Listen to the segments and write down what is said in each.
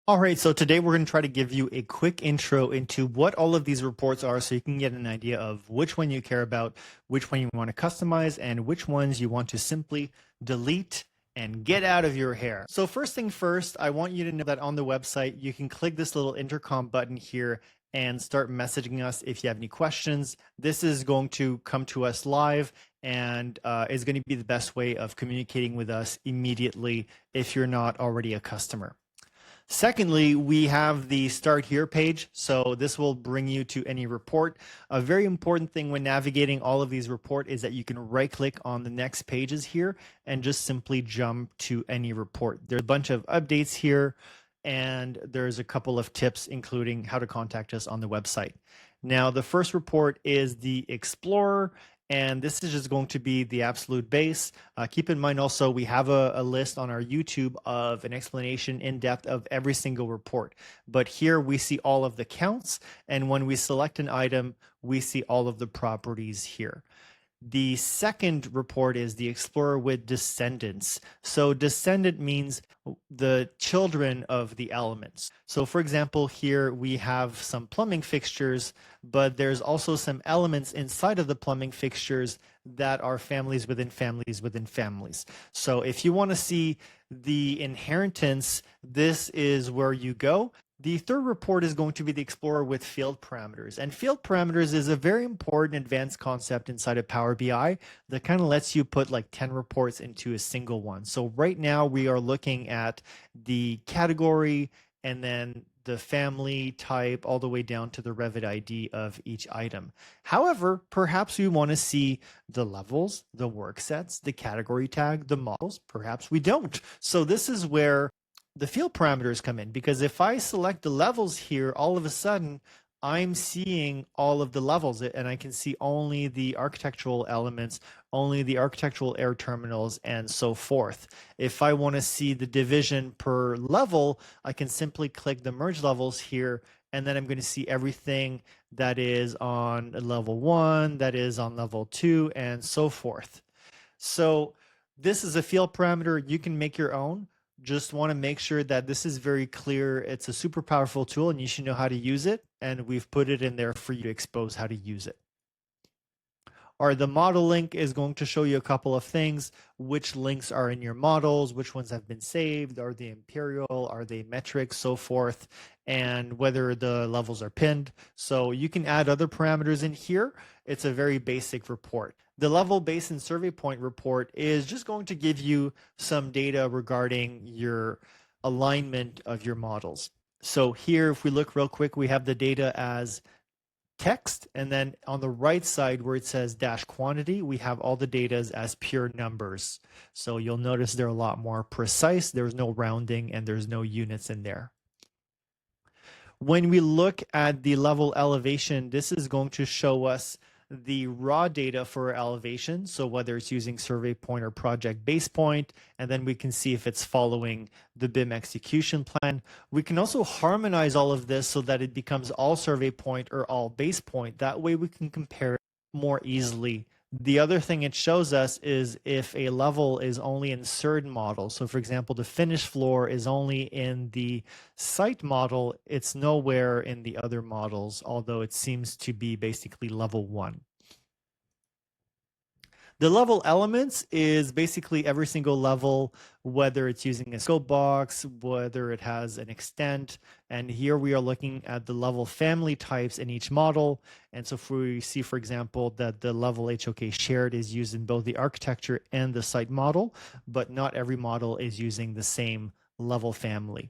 All right, so today we're going to try to give you a quick intro into what all of these reports are so you can get an idea of which one you care about, which one you want to customize, and which ones you want to simply delete and get out of your hair. So first thing first, I want you to know that on the website, you can click this little intercom button here and start messaging us if you have any questions. This is going to come to us live and is going to be the best way of communicating with us immediately if you're not already a customer. Secondly, we have the Start Here page. So this will bring you to any report. A very important thing when navigating all of these reports is that you can right-click on the next pages here and just simply jump to any report. There's a bunch of updates here, and there's a couple of tips, including how to contact us on the website. Now, the first report is the Explorer. And this is just going to be the absolute base. Keep in mind also, we have a list on our YouTube of an explanation in depth of every single report. But here we see all of the counts. And when we select an item, we see all of the properties here. The second report is the Explorer with Descendants. So descendant means the children of the elements. So for example, here we have some plumbing fixtures, but there's also some elements inside of the plumbing fixtures that are families within families within families. So if you want to see the inheritance, this is where you go. The third report is going to be the Explorer with field parameters. And field parameters is a very important advanced concept inside of Power BI that kind of lets you put like 10 reports into a single one. So right now we are looking at the category and then the family type all the way down to the Revit ID of each item. However, perhaps we want to see the levels, the work sets, the category tag, the models. Perhaps we don't. So this is where the field parameters come in, because if I select the levels here, all of a sudden I'm seeing all of the levels and I can see only the architectural elements, only the architectural air terminals, and so forth. If I want to see the division per level, I can simply click the merge levels here, and then I'm going to see everything that is on level 1, that is on level 2, and so forth. So this is a field parameter. You can make your own. Just want to make sure that this is very clear. It's a super powerful tool and you should know how to use it. And we've put it in there for you to expose how to use it. Or the model link is going to show you a couple of things, which links are in your models, which ones have been saved, are they imperial, are they metric, so forth, and whether the levels are pinned. So you can add other parameters in here. It's a very basic report. The level base and survey point report is just going to give you some data regarding your alignment of your models. So here, if we look real quick, we have the data as text, and then on the right side where it says dash quantity, we have all the data as pure numbers. So you'll notice they're a lot more precise. There's no rounding and there's no units in there. When we look at the level elevation, this is going to show us the raw data for elevation. So whether it's using survey point or project base point, and then we can see if it's following the BIM execution plan. We can also harmonize all of this so that it becomes all survey point or all base point. That way we can compare it more easily. The other thing it shows us is if a level is only in certain models. So for example, the finished floor is only in the site model, it's nowhere in the other models, although it seems to be basically level 1. The level elements is basically every single level, whether it's using a scope box, whether it has an extent. And here we are looking at the level family types in each model. And so if we see, for example, that the level HOK shared is used in both the architecture and the site model, but not every model is using the same level family.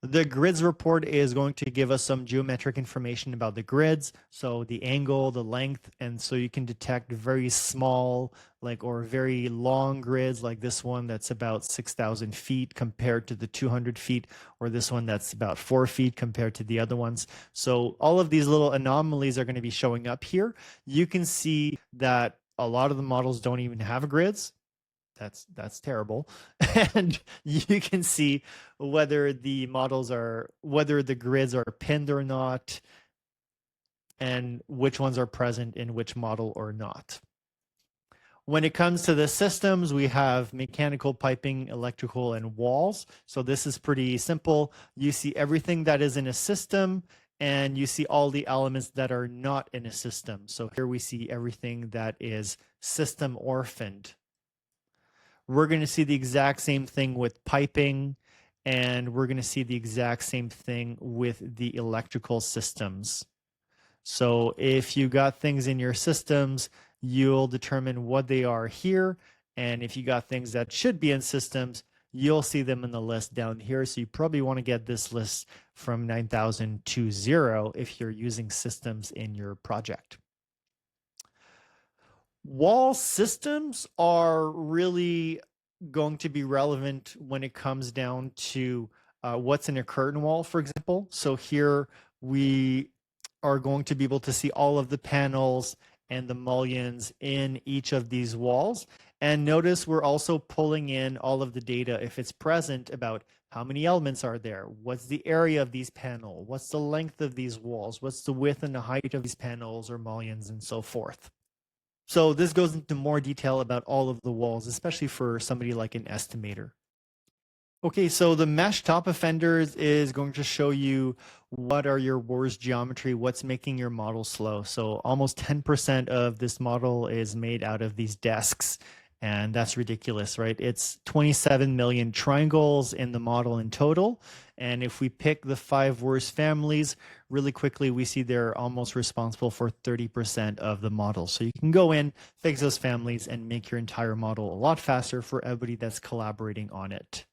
The grids report is going to give us some geometric information about the grids, so the angle, the length, and so you can detect very small or very long grids like this one that's about 6,000 feet compared to the 200 feet, or this one that's about 4 feet compared to the other ones. So all of these little anomalies are going to be showing up here. You can see that a lot of the models don't even have grids. That's terrible. And you can see whether the grids are pinned or not, and which ones are present in which model or not. When it comes to the systems, we have mechanical, piping, electrical, and walls. So this is pretty simple. You see everything that is in a system, and you see all the elements that are not in a system. So here we see everything that is system orphaned. We're going to see the exact same thing with piping, and we're going to see the exact same thing with the electrical systems. So if you got things in your systems, you'll determine what they are here. And if you got things that should be in systems, you'll see them in the list down here. So you probably want to get this list from 9,000 to 0 if you're using systems in your project. Wall systems are really going to be relevant when it comes down to what's in a curtain wall, for example. So here we are going to be able to see all of the panels and the mullions in each of these walls. And notice we're also pulling in all of the data, if it's present, about how many elements are there, what's the area of these panels, what's the length of these walls, what's the width and the height of these panels or mullions, and so forth. So this goes into more detail about all of the walls, especially for somebody like an estimator. Okay, so the mesh top offenders is going to show you what are your worst geometry, what's making your model slow. So almost 10% of this model is made out of these desks, and that's ridiculous, right? It's 27 million triangles in the model in total. And if we pick the 5 worst families, really quickly, we see they're almost responsible for 30% of the model. So you can go in, fix those families, and make your entire model a lot faster for everybody that's collaborating on it.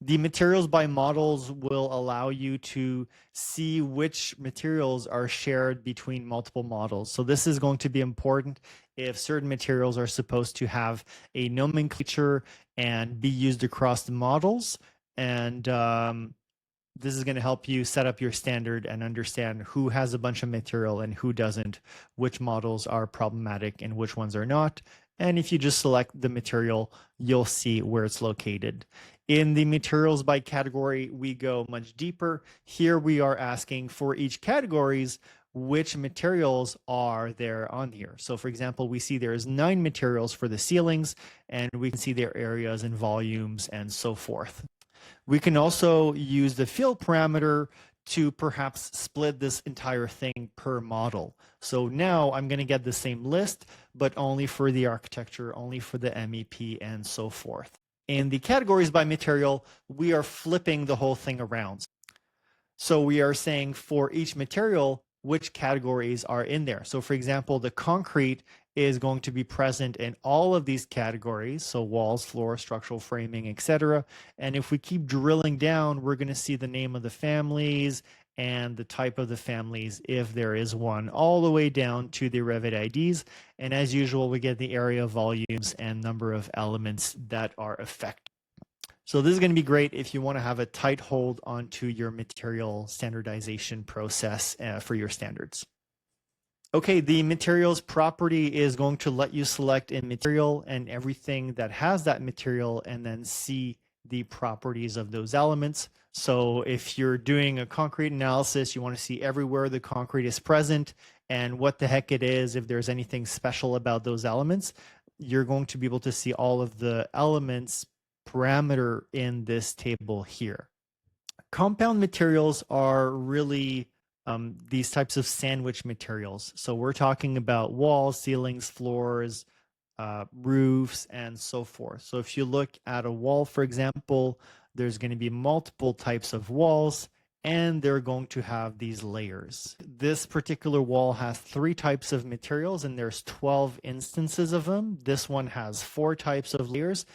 The materials by models will allow you to see which materials are shared between multiple models. So this is going to be important if certain materials are supposed to have a nomenclature and be used across the models. And this is going to help you set up your standard and understand who has a bunch of material and who doesn't, which models are problematic and which ones are not. And if you just select the material, you'll see where it's located. In the materials by category, we go much deeper. Here we are asking for each categories, which materials are there on here. So for example, we see there's 9 materials for the ceilings, and we can see their areas and volumes and so forth. We can also use the field parameter to perhaps split this entire thing per model. So now I'm going to get the same list, but only for the architecture, only for the MEP, and so forth. In the categories by material, we are flipping the whole thing around. So we are saying for each material, which categories are in there. So for example, the concrete is going to be present in all of these categories. So walls, floor, structural framing, etc. And if we keep drilling down, we're going to see the name of the families and the type of the families, if there is one, all the way down to the Revit IDs. And as usual, we get the area, volumes, and number of elements that are affected. So this is going to be great if you want to have a tight hold onto your material standardization process for your standards. Okay, the materials property is going to let you select a material and everything that has that material and then see the properties of those elements. So if you're doing a concrete analysis, you want to see everywhere the concrete is present and what the heck it is, if there's anything special about those elements. You're going to be able to see all of the elements parameter in this table here. Compound materials are really these types of sandwich materials. So we're talking about walls, ceilings, floors, roofs, and so forth. So if you look at a wall, for example, there's going to be multiple types of walls, and they're going to have these layers. This particular wall has 3 types of materials, and there's 12 instances of them. This one has 4 types of layers.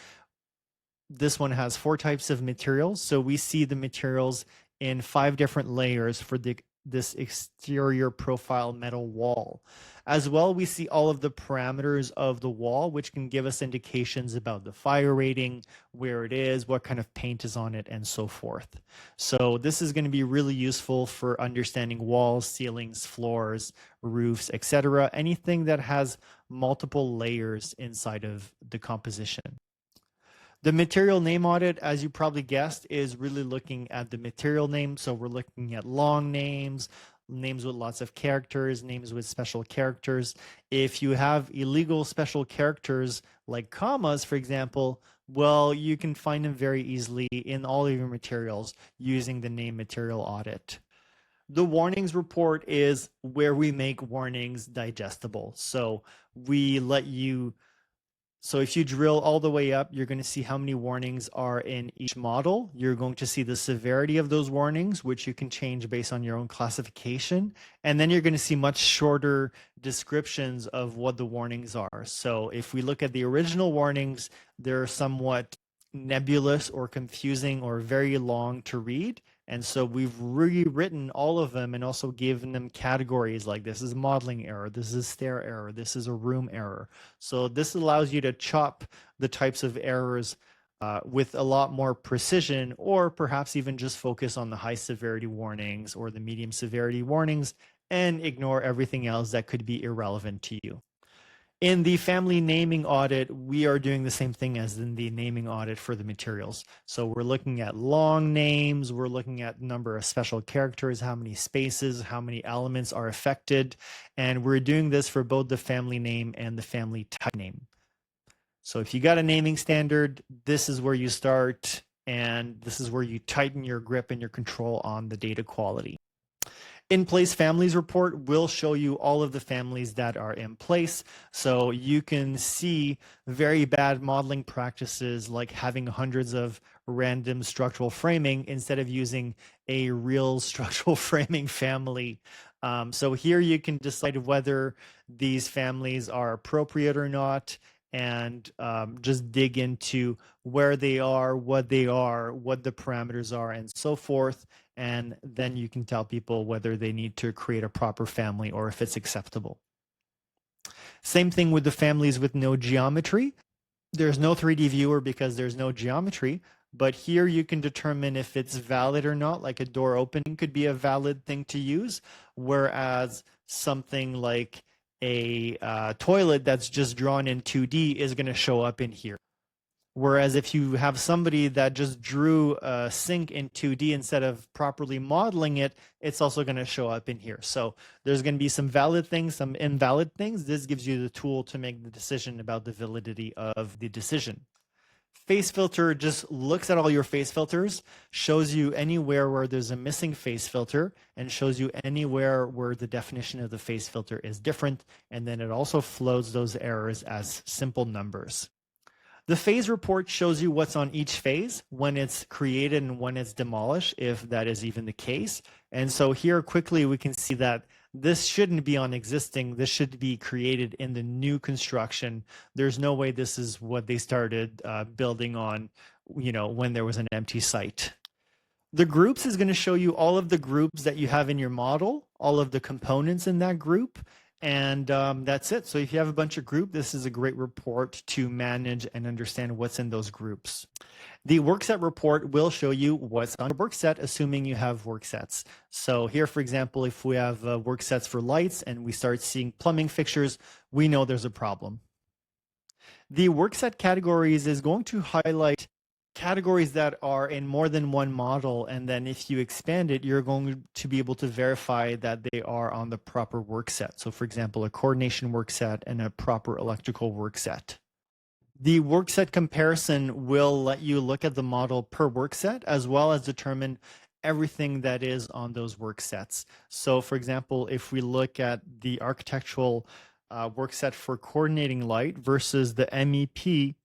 This one has 4 types of materials. So we see the materials in 5 different layers for this exterior profile metal wall. As well, we see all of the parameters of the wall, which can give us indications about the fire rating, where it is, what kind of paint is on it, and so forth. So this is going to be really useful for understanding walls, ceilings, floors, roofs, etc. Anything that has multiple layers inside of the composition. The material name audit, as you probably guessed, is really looking at the material name. So we're looking at long names, names with lots of characters, names with special characters. If you have illegal special characters like commas, for example, well, you can find them very easily in all of your materials using the name material audit. The warnings report is where we make warnings digestible. So we let you, so if you drill all the way up, you're going to see how many warnings are in each model. You're going to see the severity of those warnings, which you can change based on your own classification. And then you're going to see much shorter descriptions of what the warnings are. So if we look at the original warnings, they're somewhat nebulous or confusing or very long to read. And so we've rewritten all of them and also given them categories like this is modeling error, this is stair error, this is a room error. So this allows you to chop the types of errors with a lot more precision, or perhaps even just focus on the high severity warnings or the medium severity warnings and ignore everything else that could be irrelevant to you. In the family naming audit, we are doing the same thing as in the naming audit for the materials. So we're looking at long names, we're looking at number of special characters, how many spaces, how many elements are affected, and we're doing this for both the family name and the family type name. So if you got a naming standard, this is where you start, and this is where you tighten your grip and your control on the data quality. In place families report will show you all of the families that are in place. So you can see very bad modeling practices like having hundreds of random structural framing instead of using a real structural framing family. So here you can decide whether these families are appropriate or not, and just dig into where they are, what the parameters are, and so forth. And then you can tell people whether they need to create a proper family or if it's acceptable. Same thing with the families with no geometry. There's no 3D viewer because there's no geometry, but here you can determine if it's valid or not, like a door opening could be a valid thing to use, whereas something like a toilet that's just drawn in 2D is going to show up in here. Whereas if you have somebody that just drew a sink in 2D instead of properly modeling it, it's also going to show up in here. So there's going to be some valid things, some invalid things. This gives you the tool to make the decision about the validity of the decision. Face filter just looks at all your face filters, shows you anywhere where there's a missing face filter, and shows you anywhere where the definition of the face filter is different. And then it also floats those errors as simple numbers. The phase report shows you what's on each phase, when it's created and when it's demolished, if that is even the case. And so here quickly we can see that this shouldn't be on existing. This should be created in the new construction. There's no way this is what they started building on, when there was an empty site. The groups is going to show you all of the groups that you have in your model, all of the components in that group. And that's it. So if you have a bunch of groups, this is a great report to manage and understand what's in those groups. The workset report will show you what's on a workset, assuming you have worksets. So here, for example, if we have worksets for lights and we start seeing plumbing fixtures, we know there's a problem. The workset categories is going to highlight categories that are in more than one model, and then if you expand it, you're going to be able to verify that they are on the proper work set. So for example, a coordination work set and a proper electrical work set. The work set comparison will let you look at the model per work set as well as determine everything that is on those work sets. So for example, if we look at the architectural work set for coordinating light versus the MEP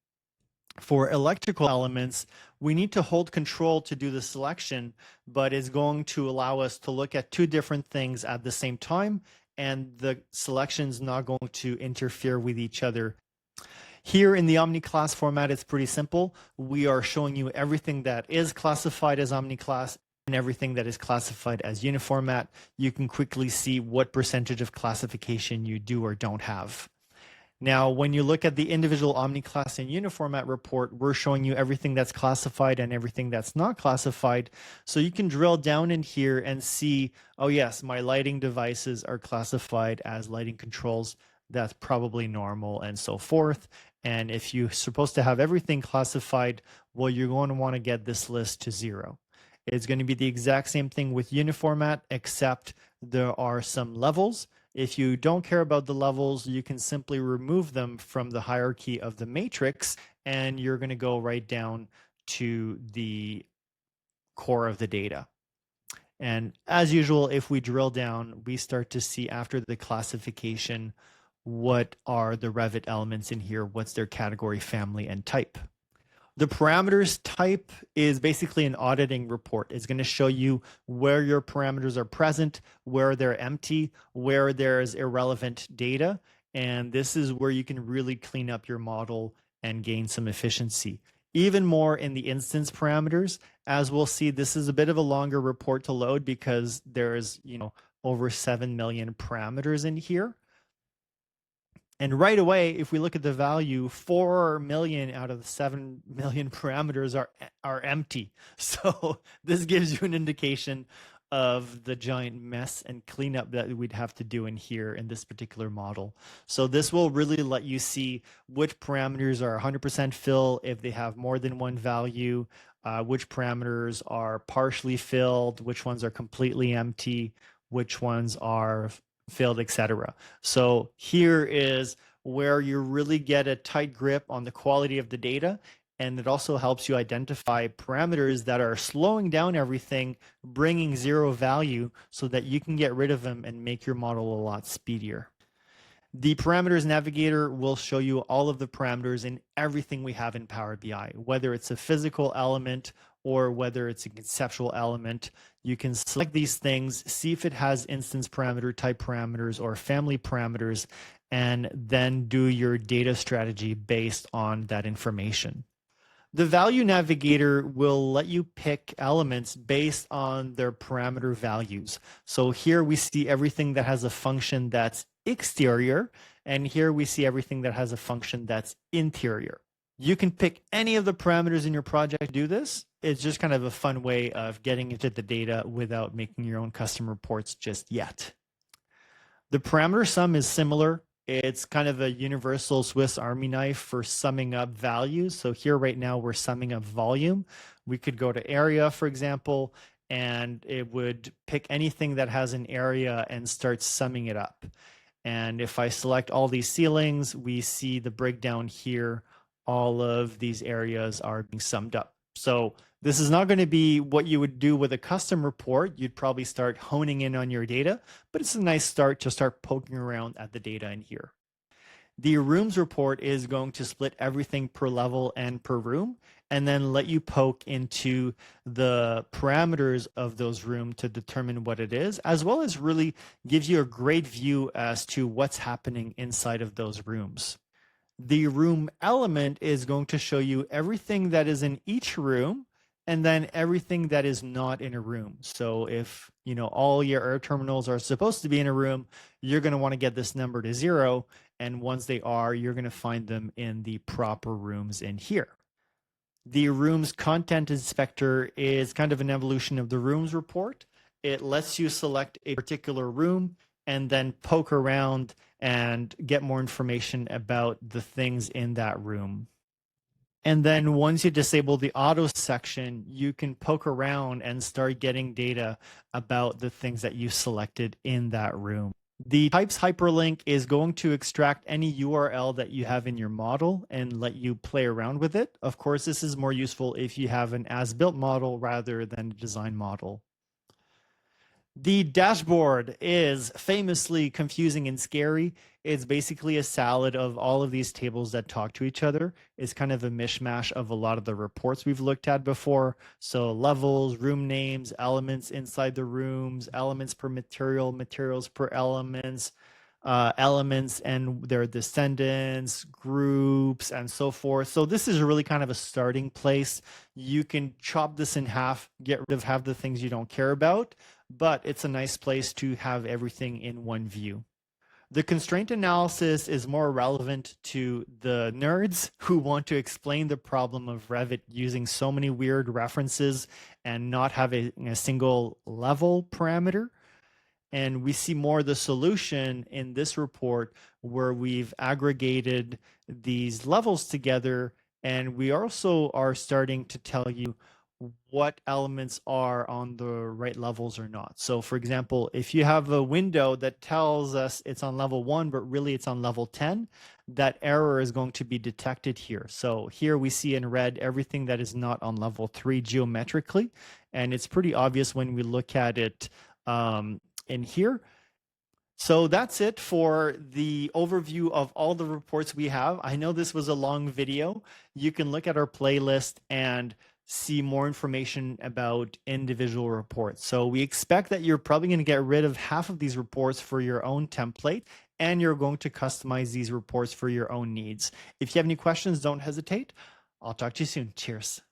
for electrical elements, we need to hold control to do the selection, but it's going to allow us to look at two different things at the same time, and the selection is not going to interfere with each other. Here in the OmniClass format, it's pretty simple. We are showing you everything that is classified as OmniClass and everything that is classified as Uniformat. You can quickly see what percentage of classification you do or don't have. Now, when you look at the individual OmniClass and Uniformat report, we're showing you everything that's classified and everything that's not classified. So you can drill down in here and see, oh yes, my lighting devices are classified as lighting controls. That's probably normal and so forth. And if you're supposed to have everything classified, well, you're going to want to get this list to 0. It's going to be the exact same thing with Uniformat, except there are some levels. If you don't care about the levels, you can simply remove them from the hierarchy of the matrix, and you're going to go right down to the core of the data. And as usual, if we drill down, we start to see after the classification, what are the Revit elements in here? What's their category, family, and type? The parameters type is basically an auditing report. It's going to show you where your parameters are present, where they're empty, where there's irrelevant data. And this is where you can really clean up your model and gain some efficiency. Even more in the instance parameters, as we'll see, this is a bit of a longer report to load because there's, over 7 million parameters in here. And right away, if we look at the value, 4 million out of the 7 million parameters are empty. So this gives you an indication of the giant mess and cleanup that we'd have to do in here in this particular model. So this will really let you see which parameters are 100% fill if they have more than one value, which parameters are partially filled, which ones are completely empty, which ones are filled, etc. So here is where you really get a tight grip on the quality of the data, and it also helps you identify parameters that are slowing down everything, bringing zero value so that you can get rid of them and make your model a lot speedier. The parameters navigator will show you all of the parameters in everything we have in Power BI, whether it's a physical element or whether it's a conceptual element. You can select these things, see if it has instance parameter, type parameters, or family parameters, and then do your data strategy based on that information. The value navigator will let you pick elements based on their parameter values. So here we see everything that has a function that's exterior, and here we see everything that has a function that's interior. You can pick any of the parameters in your project to do this. It's just kind of a fun way of getting into the data without making your own custom reports just yet. The parameter sum is similar. It's kind of a universal Swiss Army knife for summing up values. So here right now we're summing up volume. We could go to area, for example, and it would pick anything that has an area and start summing it up. And if I select all these ceilings, we see the breakdown here. All of these areas are being summed up. So this is not going to be what you would do with a custom report. You'd probably start honing in on your data, but it's a nice start to start poking around at the data in here. The rooms report is going to split everything per level and per room, and then let you poke into the parameters of those rooms to determine what it is, as well as really gives you a great view as to what's happening inside of those rooms. The room element is going to show you everything that is in each room and then everything that is not in a room. So if all your air terminals are supposed to be in a room, you're going to want to get this number to 0. And once they are, you're going to find them in the proper rooms in here. The rooms content inspector is kind of an evolution of the rooms report. It lets you select a particular room and then poke around and get more information about the things in that room. And then once you disable the auto section, you can poke around and start getting data about the things that you selected in that room. The types hyperlink is going to extract any URL that you have in your model and let you play around with it. Of course, this is more useful if you have an as-built model rather than a design model. The dashboard is famously confusing and scary. It's basically a salad of all of these tables that talk to each other. It's kind of a mishmash of a lot of the reports we've looked at before. So levels, room names, elements inside the rooms, elements per material, materials per elements, elements and their descendants, groups, and so forth. So this is really kind of a starting place. You can chop this in half, get rid of half the things you don't care about, but it's a nice place to have everything in one view. The constraint analysis is more relevant to the nerds who want to explain the problem of Revit using so many weird references and not having a single level parameter. And we see more the solution in this report where we've aggregated these levels together. And we also are starting to tell you what elements are on the right levels or not. So for example, if you have a window that tells us it's on level 1, but really it's on level 10, that error is going to be detected here. So here we see in red everything that is not on level 3 geometrically, and it's pretty obvious when we look at it in here. So that's it for the overview of all the reports we have. I know this was a long video. You can look at our playlist and see more information about individual reports. So we expect that you're probably going to get rid of half of these reports for your own template, and you're going to customize these reports for your own needs. If you have any questions, don't hesitate. I'll talk to you soon. Cheers.